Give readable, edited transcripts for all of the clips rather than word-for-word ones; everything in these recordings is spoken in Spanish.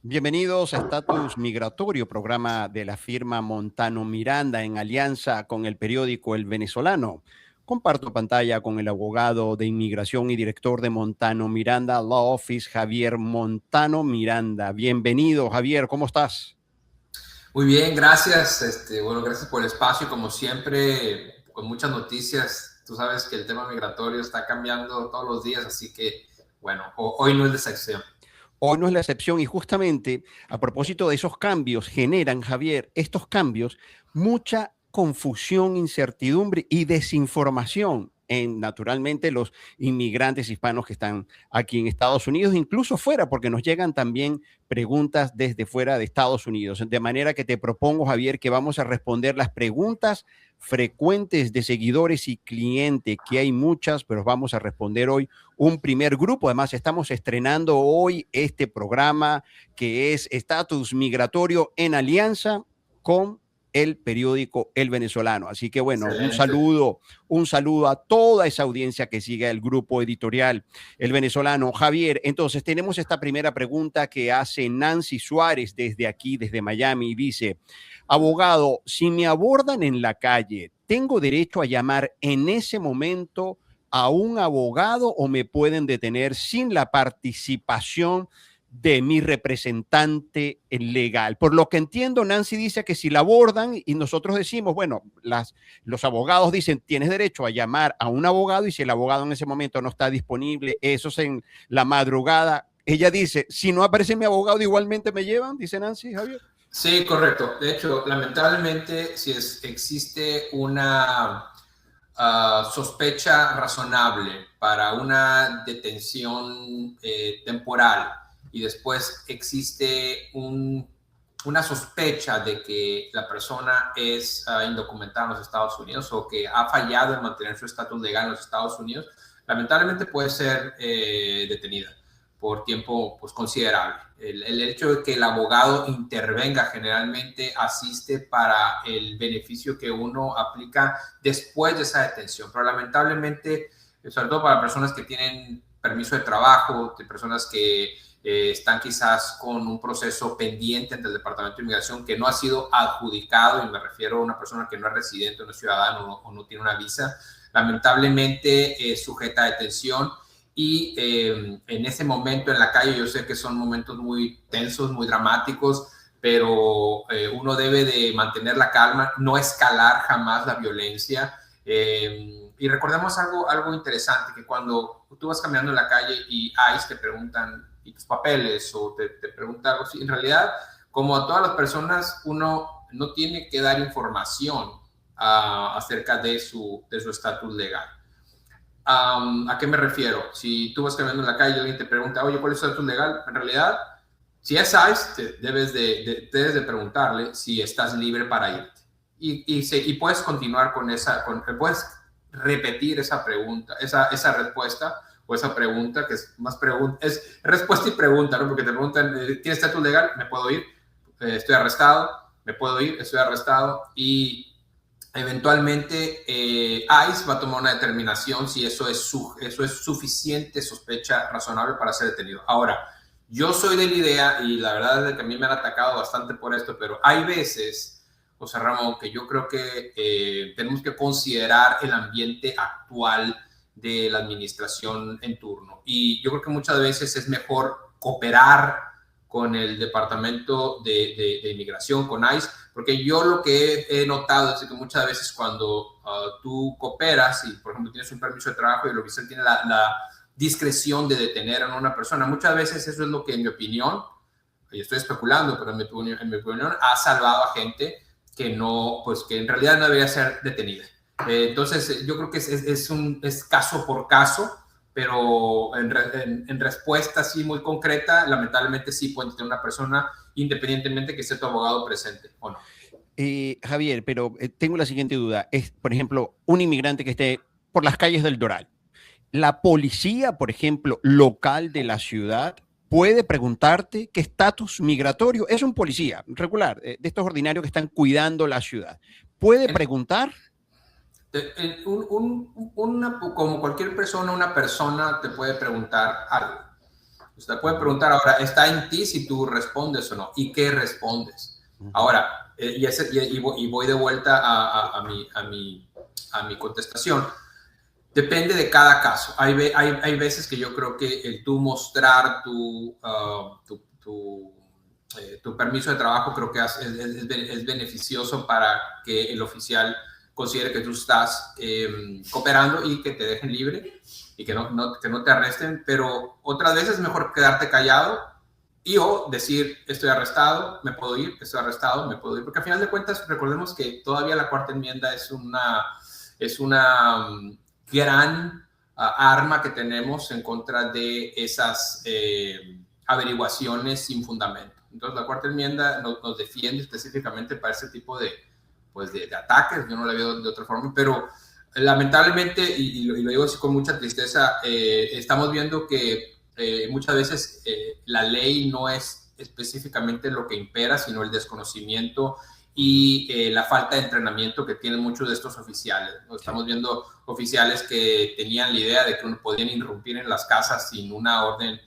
Bienvenidos a Estatus Migratorio, programa de la firma Montano Miranda en alianza con el periódico El Venezolano. Comparto pantalla con el abogado de inmigración y director de Montano Miranda Law Office, Javier Montano Miranda. Bienvenido, Javier, ¿cómo estás? Muy bien, gracias. Bueno, gracias por el espacio. Como siempre, con muchas noticias. Tú sabes que el tema migratorio está cambiando todos los días, así que, bueno, hoy no es de excepción. Hoy no es la excepción y justamente a propósito de esos cambios generan, Javier, estos cambios, mucha confusión, incertidumbre y desinformación en, naturalmente, los inmigrantes hispanos que están aquí en Estados Unidos, incluso fuera, porque nos llegan también preguntas desde fuera de Estados Unidos. De manera que te propongo, Javier, que vamos a responder las preguntas frecuentes de seguidores y clientes, que hay muchas, pero vamos a responder hoy un primer grupo. Además, estamos estrenando hoy este programa que es Estatus Migratorio en alianza con el periódico El Venezolano. Así que bueno, Excelente. un saludo a toda esa audiencia que sigue el grupo editorial El Venezolano. Javier, entonces tenemos esta primera pregunta que hace Nancy Suárez desde aquí, desde Miami, y dice: abogado, si me abordan en la calle, ¿tengo derecho a llamar en ese momento a un abogado o me pueden detener sin la participación de mi representante legal? Por lo que entiendo, Nancy dice que si la abordan y nosotros decimos, bueno, los abogados dicen, tienes derecho a llamar a un abogado y si el abogado en ese momento no está disponible, eso es en la madrugada. Ella dice, si no aparece mi abogado, igualmente me llevan, dice Nancy, Javier. Sí, correcto. De hecho, lamentablemente, si existe una sospecha razonable para una detención temporal y después existe una sospecha de que la persona es indocumentada en los Estados Unidos o que ha fallado en mantener su estatus legal en los Estados Unidos, lamentablemente puede ser detenida por tiempo pues, considerable. El hecho de que el abogado intervenga generalmente asiste para el beneficio que uno aplica después de esa detención, pero lamentablemente, sobre todo para personas que tienen permiso de trabajo, de personas que están quizás con un proceso pendiente ante el Departamento de Inmigración que no ha sido adjudicado, y me refiero a una persona que no es residente, no es ciudadano o no tiene una visa, lamentablemente sujeta a detención. Y en ese momento en la calle, yo sé que son momentos muy tensos, muy dramáticos, pero uno debe de mantener la calma, no escalar jamás la violencia. Y recordemos algo interesante, que cuando tú vas caminando en la calle y ICE te preguntan, ¿y tus papeles? O te preguntan algo así, en realidad, como a todas las personas, uno no tiene que dar información acerca de su estatus legal. ¿A qué me refiero? Si tú vas caminando en la calle y alguien te pregunta, oye, ¿cuál es tu estatus legal? En realidad, si es ICE, debes de preguntarle si estás libre para irte. Y puedes continuar con puedes repetir esa pregunta, esa respuesta o esa pregunta, que es más pregunta, es respuesta y pregunta, ¿no? Porque te preguntan, ¿tienes estatus legal? ¿Me puedo ir? ¿Estoy arrestado? ¿Me puedo ir? ¿Estoy arrestado? Y eventualmente ICE va a tomar una determinación si eso es suficiente sospecha razonable para ser detenido. Ahora, yo soy de la idea, y la verdad es que a mí me han atacado bastante por esto, pero hay veces, José Ramón, que yo creo que tenemos que considerar el ambiente actual de la administración en turno. Y yo creo que muchas veces es mejor cooperar con el Departamento de Inmigración, con ICE, porque yo lo que he notado es que muchas veces cuando tú cooperas y, por ejemplo, tienes un permiso de trabajo y el oficial tiene la discreción de detener a una persona, muchas veces eso es lo que, en mi opinión, y estoy especulando, pero en mi opinión ha salvado a gente que no, pues que en realidad no debería ser detenida. Entonces, yo creo que es caso por caso, pero en respuesta así muy concreta, lamentablemente sí puede tener una persona independientemente que esté tu abogado presente o no. Javier, pero tengo la siguiente duda. Es, por ejemplo, un inmigrante que esté por las calles del Doral. La policía, por ejemplo, local de la ciudad, puede preguntarte qué estatus migratorio es un policía regular, de estos ordinarios que están cuidando la ciudad. ¿Puede En, preguntar? como cualquier persona, una persona te puede preguntar algo. Usted puede preguntar ahora, está en ti si tú respondes o no, y qué respondes. Ahora, y voy de vuelta a mi contestación. Depende de cada caso. Hay veces que yo creo que el tú mostrar tu permiso de trabajo creo que es beneficioso para que el oficial considere que tú estás cooperando y que te dejen libre y que no te arresten, pero otras veces es mejor quedarte callado y o decir, estoy arrestado, me puedo ir, estoy arrestado, me puedo ir, porque al final de cuentas recordemos que todavía la cuarta enmienda es una gran arma que tenemos en contra de esas averiguaciones sin fundamento. Entonces, la cuarta enmienda nos defiende específicamente para ese tipo de ataques. Yo no la veo de otra forma, pero lamentablemente, y lo digo así con mucha tristeza, estamos viendo que muchas veces la ley no es específicamente lo que impera, sino el desconocimiento y la falta de entrenamiento que tienen muchos de estos oficiales, ¿no? Estamos viendo oficiales que tenían la idea de que podían irrumpir en las casas sin una orden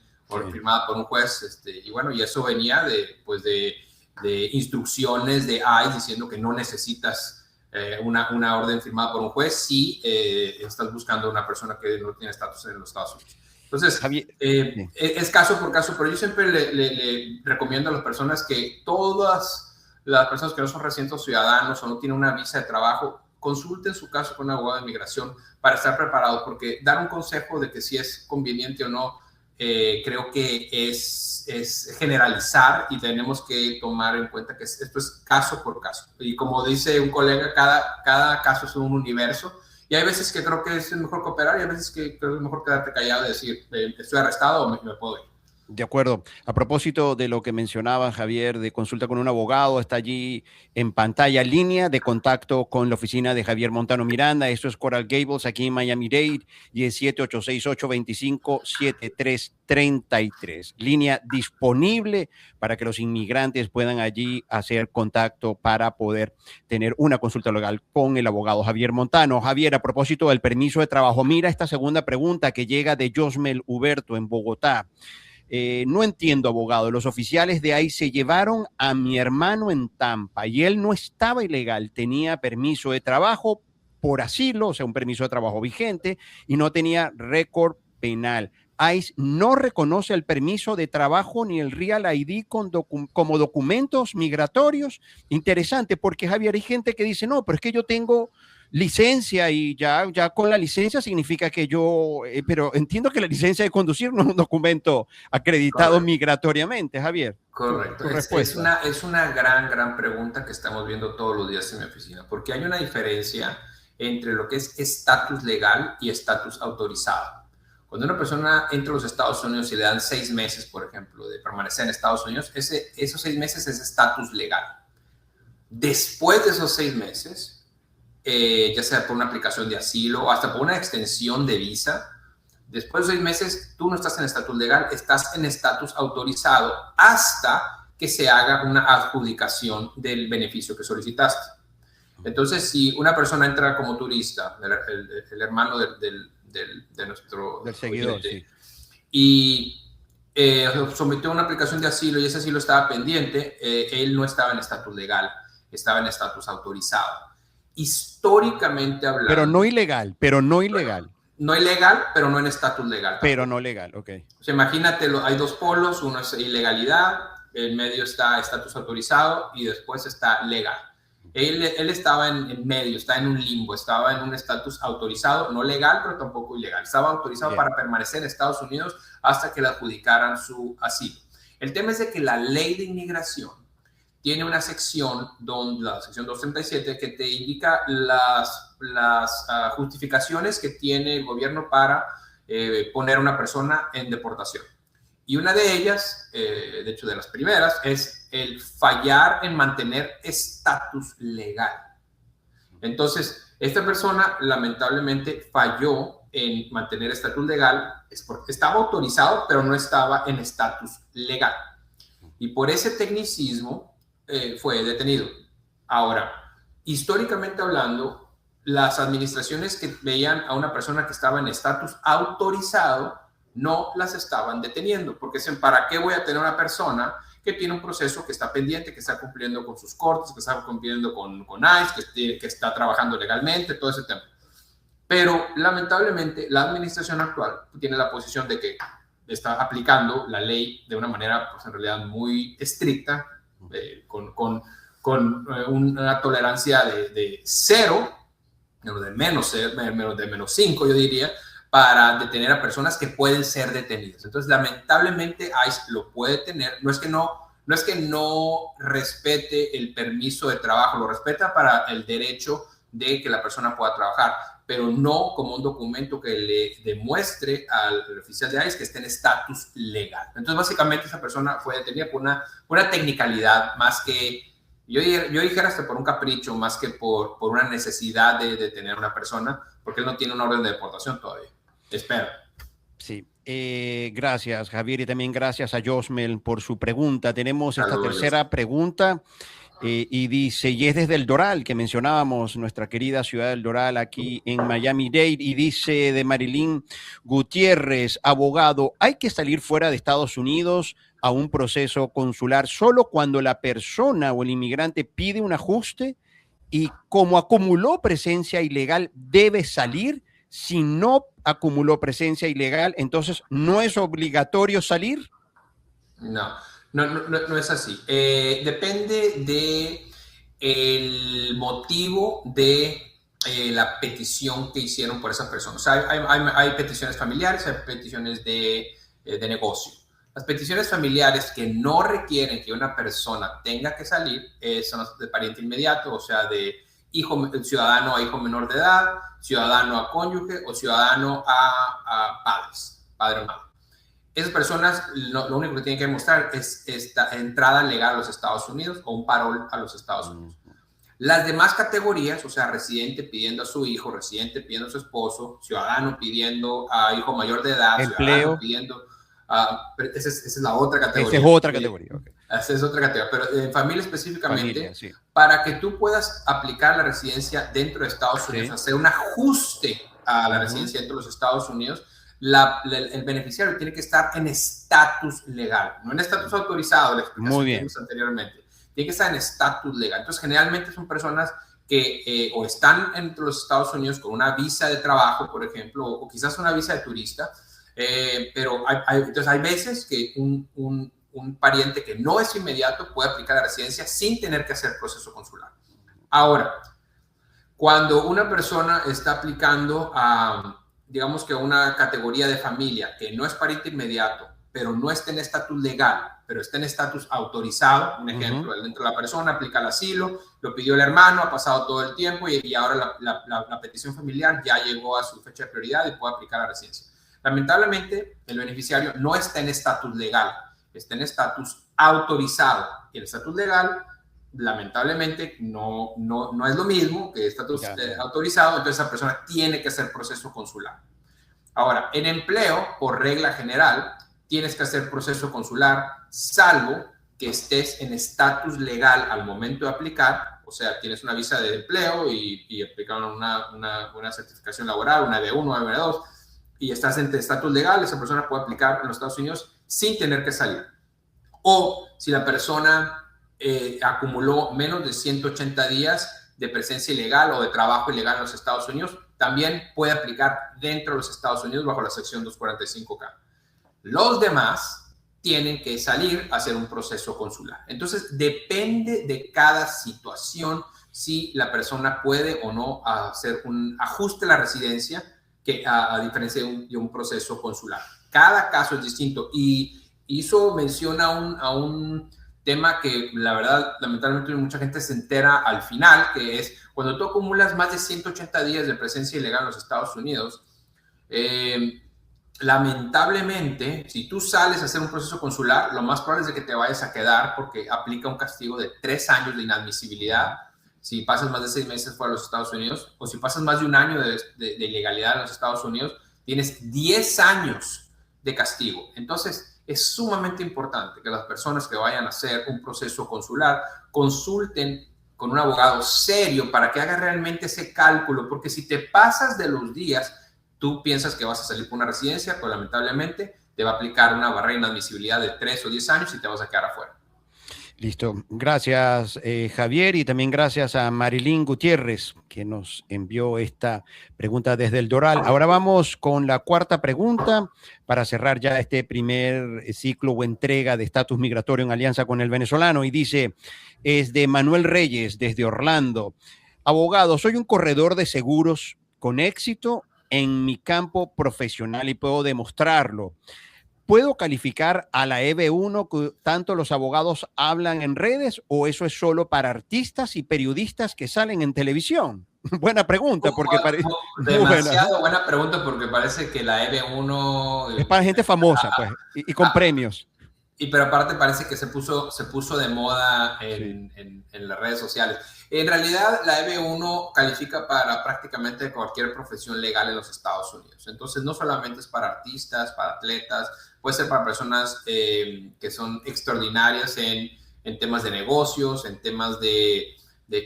firmada por un juez, y bueno, y eso venía de instrucciones de ICE diciendo que no necesitas una orden firmada por un juez si estás buscando a una persona que no tiene estatus en los Estados Unidos. Entonces, es caso por caso, pero yo siempre le recomiendo a las personas que todas las personas que no son residentes ciudadanos o no tienen una visa de trabajo, consulten su caso con un abogado de inmigración para estar preparados, porque dar un consejo de que si es conveniente o no, creo que es generalizar y tenemos que tomar en cuenta que esto es caso por caso. Y como dice un colega, cada caso es un universo. Y hay veces que creo que es mejor cooperar y hay veces que creo que es mejor quedarte callado y decir, estoy arrestado o me puedo ir. De acuerdo. A propósito de lo que mencionaba Javier, de consulta con un abogado, está allí en pantalla línea de contacto con la oficina de Javier Montano Miranda. Esto es Coral Gables, aquí en Miami-Dade, y es 7868-25-7333. Línea disponible para que los inmigrantes puedan allí hacer contacto para poder tener una consulta legal con el abogado Javier Montano. Javier, a propósito del permiso de trabajo, mira esta segunda pregunta que llega de Josmel Huberto en Bogotá. No entiendo, abogado. Los oficiales de ahí se llevaron a mi hermano en Tampa y él no estaba ilegal, tenía permiso de trabajo por asilo, o sea, un permiso de trabajo vigente y no tenía récord penal. ICE no reconoce el permiso de trabajo ni el Real ID como documentos migratorios. Interesante, porque Javier, hay gente que dice, no, pero es que yo tengo licencia y ya con la licencia significa que pero entiendo que la licencia de conducir no es un documento acreditado Correcto. migratoriamente, Javier. Correcto. Es una gran pregunta que estamos viendo todos los días en mi oficina, porque hay una diferencia entre lo que es estatus legal y estatus autorizado. Cuando una persona entra a los Estados Unidos y le dan 6 meses, por ejemplo, de permanecer en Estados Unidos, esos 6 meses es estatus legal. Después de esos 6 meses, ya sea por una aplicación de asilo o hasta por una extensión de visa, después de 6 meses tú no estás en estatus legal, estás en estatus autorizado hasta que se haga una adjudicación del beneficio que solicitaste. Entonces, si una persona entra como turista, el hermano de nuestro del seguidor, sí, y sometió una aplicación de asilo y ese asilo estaba pendiente, él no estaba en estatus legal, estaba en estatus autorizado. Históricamente hablando. Pero no ilegal. No ilegal, pero no en estatus legal. Tampoco. Pero no legal, ok. O sea, imagínate, hay dos polos, uno es ilegalidad, en medio está estatus autorizado y después está legal. Él estaba en medio, está en un limbo, estaba en un estatus autorizado, no legal, pero tampoco ilegal. Estaba autorizado para permanecer en Estados Unidos hasta que le adjudicaran su asilo. El tema es de que la ley de inmigración tiene una sección, la sección 237, que te indica las justificaciones que tiene el gobierno para poner a una persona en deportación. Y una de ellas, de hecho de las primeras, es el fallar en mantener estatus legal. Entonces, esta persona lamentablemente falló en mantener estatus legal, es porque estaba autorizado, pero no estaba en estatus legal. Y por ese tecnicismo fue detenido. Ahora, históricamente hablando, las administraciones que veían a una persona que estaba en estatus autorizado no las estaban deteniendo, porque dicen, ¿para qué voy a tener una persona que tiene un proceso que está pendiente, que está cumpliendo con sus cortes, que está cumpliendo con ICE, que está trabajando legalmente, todo ese tema? Pero lamentablemente la administración actual tiene la posición de que está aplicando la ley de una manera, pues en realidad muy estricta, con una tolerancia de cero, de menos 5, yo diría, para detener a personas que pueden ser detenidas. Entonces, lamentablemente, ICE lo puede tener. No es que no respete el permiso de trabajo, lo respeta para el derecho de que la persona pueda trabajar, pero no como un documento que le demuestre al oficial de ICE que esté en estatus legal. Entonces, básicamente, esa persona fue detenida por una tecnicalidad más que, yo dijera hasta por un capricho, más que por una necesidad de detener a una persona, porque él no tiene una orden de deportación todavía. Espero. Sí. Gracias, Javier, y también gracias a Josmel por su pregunta. Tenemos esta tercera pregunta. Y dice, y es desde el Doral, que mencionábamos, nuestra querida ciudad del Doral, aquí en Miami-Dade, y dice de Marilyn Gutiérrez, abogado, ¿hay que salir fuera de Estados Unidos a un proceso consular solo cuando la persona o el inmigrante pide un ajuste? Y como acumuló presencia ilegal, ¿debe salir? Si no acumuló presencia ilegal, entonces ¿no es obligatorio salir? No es así. Depende de el motivo de la petición que hicieron por esas personas. O sea, hay peticiones familiares, hay peticiones de negocio. Las peticiones familiares que no requieren que una persona tenga que salir son las de pariente inmediato, o sea, de ciudadano a hijo menor de edad, ciudadano a cónyuge o ciudadano a padre o madre. Esas personas lo único que tienen que demostrar es esta entrada legal a los Estados Unidos o un parol a los Estados Unidos. Las demás categorías, o sea, residente pidiendo a su hijo, residente pidiendo a su esposo, ciudadano pidiendo a hijo mayor de edad, empleo, pidiendo esa es la otra categoría. Esa es otra categoría. Okay. Esa es otra categoría, pero en familia específicamente, sí. Para que tú puedas aplicar la residencia dentro de Estados Unidos, sí, hacer un ajuste a la residencia dentro de los Estados Unidos, el beneficiario tiene que estar en estatus legal, no en estatus autorizado, la explicación que vimos anteriormente. Tiene que estar en estatus legal. Entonces, generalmente son personas que o están entre los Estados Unidos con una visa de trabajo, por ejemplo, o quizás una visa de turista, pero entonces hay veces que un pariente que no es inmediato puede aplicar la residencia sin tener que hacer proceso consular. Ahora, cuando una persona está aplicando a, digamos que una categoría de familia que no es pariente inmediato, pero no está en estatus legal, pero está en estatus autorizado, un ejemplo, dentro de la persona aplica el asilo, lo pidió el hermano, ha pasado todo el tiempo y ahora la petición familiar ya llegó a su fecha de prioridad y puede aplicar la residencia. Lamentablemente, el beneficiario no está en estatus legal, está en estatus autorizado. Y el estatus legal, lamentablemente, no es lo mismo que estatus autorizado, entonces esa persona tiene que hacer proceso consular. Ahora, en empleo, por regla general, tienes que hacer proceso consular, salvo que estés en estatus legal al momento de aplicar, o sea, tienes una visa de empleo y aplicaron una certificación laboral, una B1, una B2, y estás en estatus legal, esa persona puede aplicar en los Estados Unidos sin tener que salir. O si la persona acumuló menos de 180 días de presencia ilegal o de trabajo ilegal en los Estados Unidos, también puede aplicar dentro de los Estados Unidos bajo la sección 245K. Los demás tienen que salir a hacer un proceso consular. Entonces, depende de cada situación si la persona puede o no hacer un ajuste a la residencia, que a diferencia de un proceso consular. Cada caso es distinto y hizo mención a un tema que la verdad, lamentablemente mucha gente se entera al final, que es cuando tú acumulas más de 180 días de presencia ilegal en los Estados Unidos, lamentablemente, si tú sales a hacer un proceso consular, lo más probable es de que te vayas a quedar porque aplica un castigo de 3 años de inadmisibilidad si pasas más de 6 meses fuera de los Estados Unidos, o si pasas más de un año de ilegalidad en los Estados Unidos, tienes 10 años de castigo. Entonces, es sumamente importante que las personas que vayan a hacer un proceso consular consulten con un abogado serio para que haga realmente ese cálculo, porque si te pasas de los días, tú piensas que vas a salir por una residencia, pues lamentablemente te va a aplicar una barrera de inadmisibilidad de 3 o 10 años y te vas a quedar afuera. Listo. Gracias, Javier, y también gracias a Marilyn Gutiérrez, que nos envió esta pregunta desde el Doral. Ahora vamos con la cuarta pregunta para cerrar ya este primer ciclo o entrega de estatus migratorio en alianza con el venezolano. Y dice, es de Manuel Reyes, desde Orlando. Abogado, soy un corredor de seguros con éxito en mi campo profesional y puedo demostrarlo. ¿Puedo calificar a la EB1 que tanto los abogados hablan en redes o eso es solo para artistas y periodistas que salen en televisión? Buena pregunta, porque parece demasiado buena pregunta porque parece que la EB1 es para gente famosa, pues, y con premios. Pero aparte parece que se puso de moda en las redes sociales. En realidad, la EB1 califica para prácticamente cualquier profesión legal en los Estados Unidos. Entonces, no solamente es para artistas, para atletas, puede ser para personas que son extraordinarias en temas de negocios, en temas de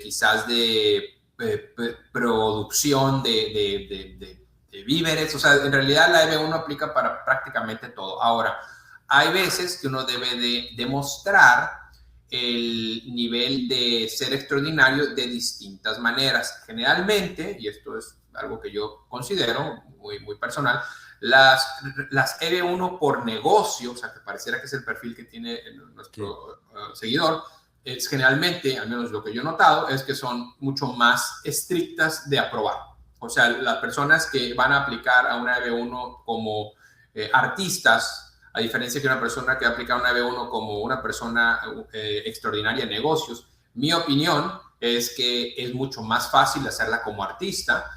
quizás de producción de víveres. O sea, en realidad la EB1 aplica para prácticamente todo. Ahora, hay veces que uno debe de demostrar el nivel de ser extraordinario de distintas maneras. Generalmente, y esto es algo que yo considero muy, muy personal, las EB1 por negocio, o sea, que pareciera que es el perfil que tiene nuestro seguidor, es generalmente, al menos lo que yo he notado, es que son mucho más estrictas de aprobar. O sea, las personas que van a aplicar a una EB1 como artistas, a diferencia de una persona que aplica una B1 como una persona extraordinaria en negocios, mi opinión es que es mucho más fácil hacerla como artista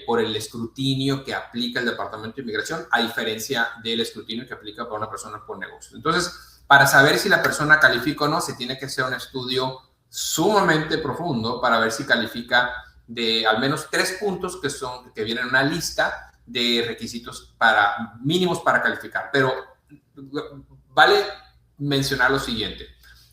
por el escrutinio que aplica el Departamento de Inmigración, a diferencia del escrutinio que aplica para una persona por negocios. Entonces, para saber si la persona califica o no, se tiene que hacer un estudio sumamente profundo para ver si califica de al menos 3 puntos que vienen en una lista de requisitos mínimos para calificar. Pero vale mencionar lo siguiente.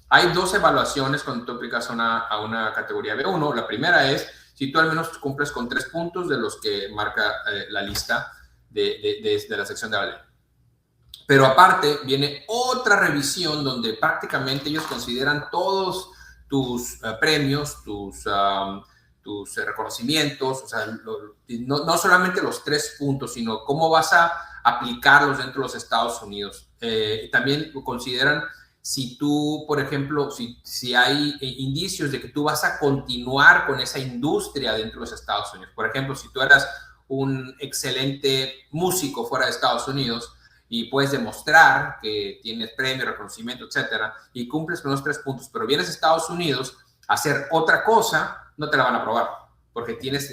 Hay 2 evaluaciones cuando tú aplicas a una categoría B1. La primera es si tú al menos cumples con 3 puntos de los que marca la lista de la sección de la ley. Pero aparte viene otra revisión donde prácticamente ellos consideran todos tus premios, tus reconocimientos, o sea, no solamente los 3 puntos, sino cómo vas a aplicarlos dentro de los Estados Unidos. También consideran si tú, por ejemplo, si hay indicios de que tú vas a continuar con esa industria dentro de los Estados Unidos. Por ejemplo, si tú eras un excelente músico fuera de Estados Unidos y puedes demostrar que tienes premio, reconocimiento, etcétera, y cumples con los 3 puntos, pero vienes a Estados Unidos a hacer otra cosa, no te la van a aprobar. Porque tienes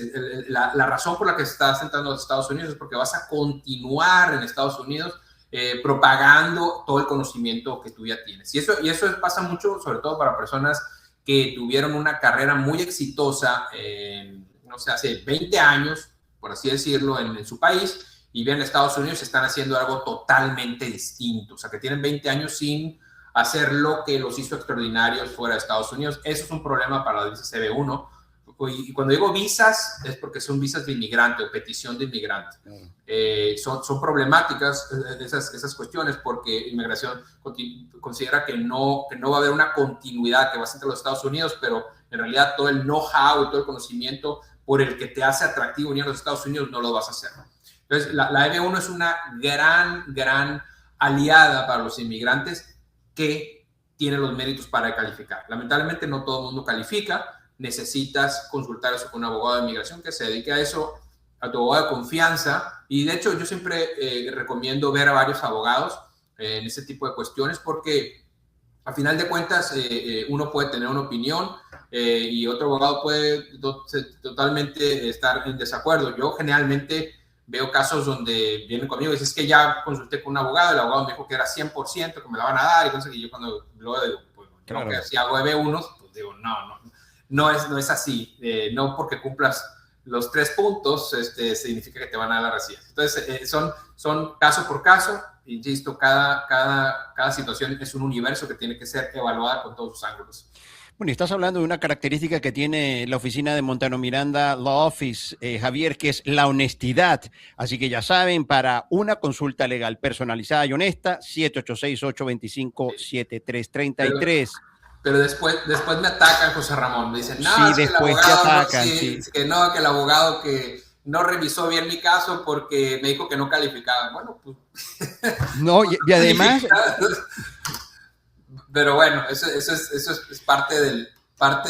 la razón por la que estás entrando a los Estados Unidos es porque vas a continuar en Estados Unidos propagando todo el conocimiento que tú ya tienes. Y eso pasa mucho, sobre todo para personas que tuvieron una carrera muy exitosa, no sé, hace 20 años, por así decirlo, en su país, y vienen a Estados Unidos y están haciendo algo totalmente distinto. O sea, que tienen 20 años sin hacer lo que los hizo extraordinarios fuera de Estados Unidos. Eso es un problema para las visas CB1. Y cuando digo visas, es porque son visas de inmigrante o petición de inmigrante. Son problemáticas esas cuestiones porque inmigración considera que no va a haber una continuidad, que vas entre los Estados Unidos, pero en realidad todo el know-how y todo el conocimiento por el que te hace atractivo venir a los Estados Unidos no lo vas a hacer. Entonces, la EB1 es una gran aliada para los inmigrantes que tiene los méritos para calificar. Lamentablemente no todo el mundo califica. Necesitas consultar eso con un abogado de inmigración que se dedique a eso, a tu abogado de confianza. Y de hecho yo siempre recomiendo ver a varios abogados en ese tipo de cuestiones porque a final de cuentas uno puede tener una opinión y otro abogado puede totalmente estar en desacuerdo. Yo generalmente veo casos donde vienen conmigo y dicen, es que ya consulté con un abogado, el abogado me dijo que era 100%, que me la van a dar, y entonces yo cuando luego digo, pues claro, que si hago EB1, pues digo, no es así. No porque cumplas los 3 puntos significa que te van a dar la residencia. Entonces, son caso por caso. Insisto, cada situación es un universo que tiene que ser evaluada con todos sus ángulos. Bueno, y estás hablando de una característica que tiene la oficina de Montano Miranda Law Office, Javier, que es la honestidad. Así que ya saben, para una consulta legal personalizada y honesta, 786-825-7333. Pero después me atacan, José Ramón. Me dicen, no, Sí, es que el después te abogado, atacan, no, sí. que no, que el abogado que no revisó bien mi caso porque me dijo que no calificaba. Bueno, pues. No, y además. Pero bueno, eso es parte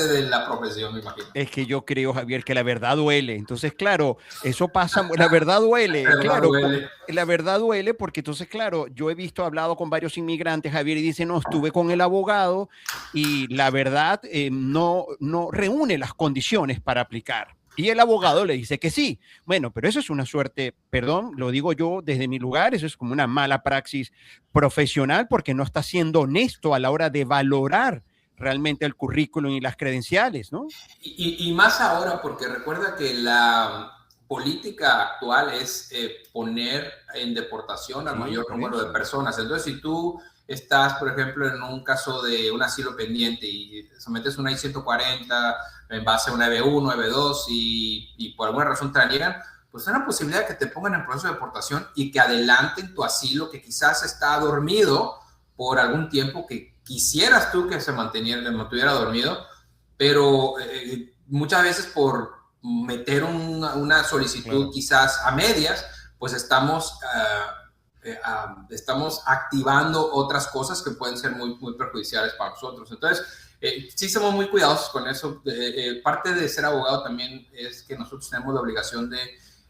de la profesión, me imagino. Es que yo creo, Javier, que la verdad duele. Entonces, claro, eso pasa, la verdad duele, La verdad claro, duele. la verdad duele porque entonces, claro, yo he visto, hablado con varios inmigrantes, Javier, y dicen, no, estuve con el abogado y la verdad no reúne las condiciones para aplicar. Y el abogado le dice que sí. Bueno, pero eso es una suerte, perdón, lo digo yo desde mi lugar, eso es como una mala praxis profesional porque no está siendo honesto a la hora de valorar realmente el currículum y las credenciales, ¿no? Y más ahora, porque recuerda que la política actual es poner en deportación al mayor número de personas. Entonces, si tú estás, por ejemplo, en un caso de un asilo pendiente y sometes una I-140 en base a una EB1, EB2 y por alguna razón te la niegan, pues hay una posibilidad de que te pongan en proceso de deportación y que adelanten tu asilo que quizás está dormido por algún tiempo que quisieras tú que se mantuviera dormido, pero muchas veces por meter una solicitud quizás a medias, pues estamos activando otras cosas que pueden ser muy, muy perjudiciales para nosotros. Entonces, sí somos muy cuidadosos con eso. Parte de ser abogado también es que nosotros tenemos la obligación de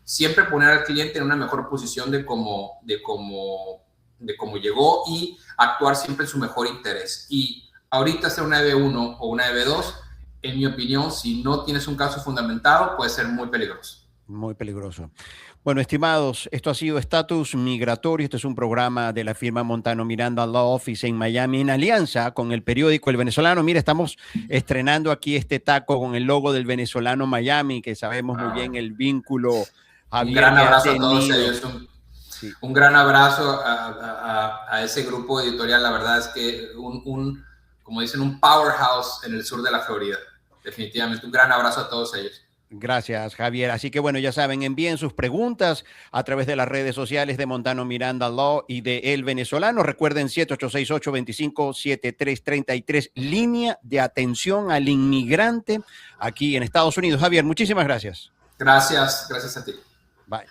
siempre poner al cliente en una mejor posición de cómo llegó y actuar siempre en su mejor interés. Y ahorita sea una EB1 o una EB2, en mi opinión, si no tienes un caso fundamentado, puede ser muy peligroso. Muy peligroso. Bueno, estimados, esto ha sido Estatus Migratorio. Este es un programa de la firma Montano Miranda Law Office en Miami, en alianza con el periódico El Venezolano. Mira, estamos estrenando aquí este taco con el logo del Venezolano Miami, que sabemos muy bien el vínculo, Javier, un gran abrazo a todos ellos. Un gran abrazo a ese grupo editorial. La verdad es que como dicen, un powerhouse en el sur de la Florida. Definitivamente, un gran abrazo a todos ellos. Gracias, Javier. Así que bueno, ya saben, envíen sus preguntas a través de las redes sociales de Montano Miranda Law y de El Venezolano. Recuerden 786-825-7333, línea de atención al inmigrante aquí en Estados Unidos. Javier, muchísimas gracias. Gracias a ti. Bye.